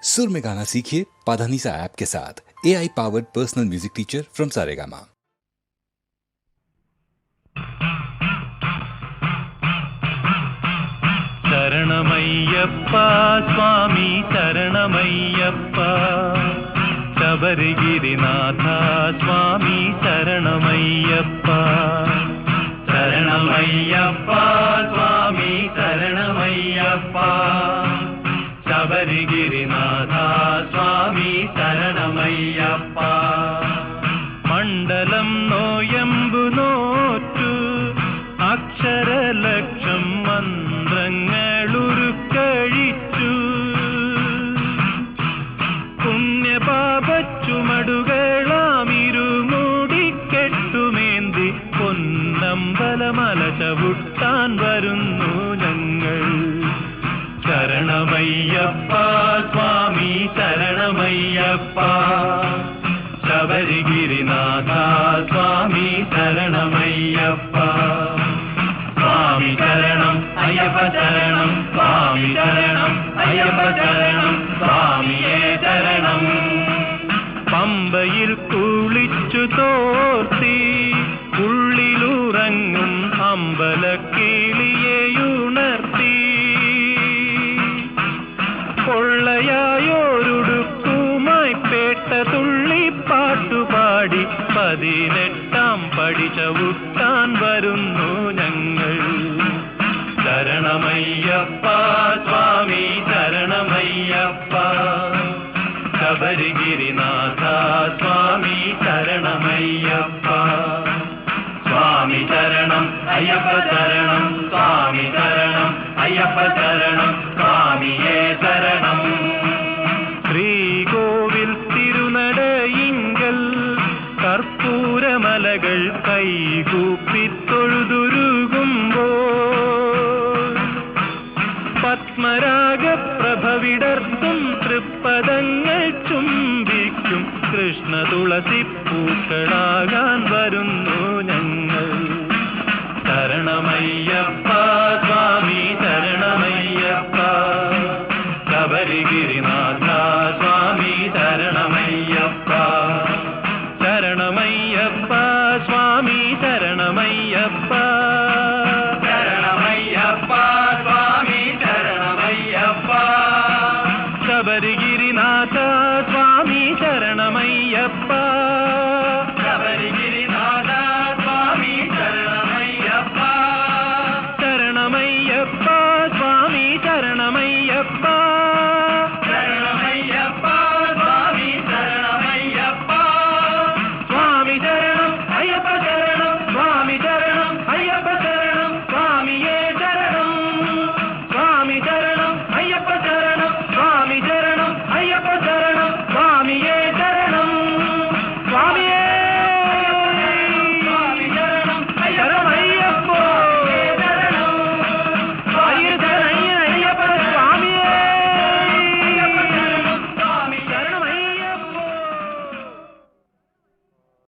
सुर में गाना सीखिए पाधानीसा ऐप के साथ। AI powered personal music teacher from Saregama. शरणमय्यप्पा स्वामी शरणमय्यप्पा शबरिगिरिनाथ स्वामी शरणमय्यप्पा शरणमय्यप्पा स्वामी शरणमय्यप्पा शबरिगिरिनाथ स्वामी शरणमय्यप्पा मण्डलं नोयम्बु नोटु अक्षरलक्षं മന്ത്രങ്ങളുരുക്കഴിച്ചു പുണ്യപാപച്ചുമടുകളാമിരുമൂടിക്കെട്ടുമേന്തി പൊന്നമ്പലമല ചവിട്ടാൻ വരുന്നു ഞങ്ങൾ. ശരണമയ്യപ്പ സ്വാമി ശരണമയ്യപ്പ ശബരിഗിരിനാഥ സ്വാമി ശരണമയ്യപ്പ സ്വാമി ശരണം അയ്യപ്പ ശരണം സ്വാമി ശരണം അയ്യപ്പ ശരണം സ്വാമിയേ ശരണം. പമ്പയിൽ കുളിച്ചു തോർത്തി ഉള്ളിലുറങ്ങും അമ്പലക്കിളിയെയുണർത്തി പൊള്ളയായോരുടുക്കുമായി പേട്ട തുള്ളി പാട്ടുപാടി 18ാം പടി ചവിട്ടാൻ വരുന്നു ഞങ്ങൾ. ശരണമയ്യപ്പ സ്വാമി ശരണമയ്യപ്പ ശബരിഗിരിനാഥ സ്വാമി ശരണമയ്യപ്പ സ്വാമി ശരണം അയ്യപ്പ ശരണം സ്വാമി ശരണം അയ്യപ്പ ശരണം സ്വാമിയേ ശരണം. ശ്രീകോവിൽ തിരുനടയിങ്കൽ കർപ്പൂരമലകൾ കൈകൂപ്പി തൊഴുതുരുകുമ്പോൾ പത്മരാഗപ്രഭവിടർത്തും തൃപ്പദങ്ങൾ ചുംബിക്കും കൃഷ്ണ തുളസി പൂക്കളാകാൻ വരുന്നു ഞങ്ങൾ. ശരണമയ്യപ്പ സ്വാമി ശരണമയ്യപ്പ ശബരിഗിരിനാഥ സ്വാമി ശരണമയ്യപ്പ ശരണമയ്യപ്പ സ്വാമി ശരണമയ്യപ്പ ശരണമയ്യപ്പ സ്വാമി ശരണമയ്യപ്പ ശബരിഗിരിനാഥ സ്വാമി ശരണമയ്യപ്പ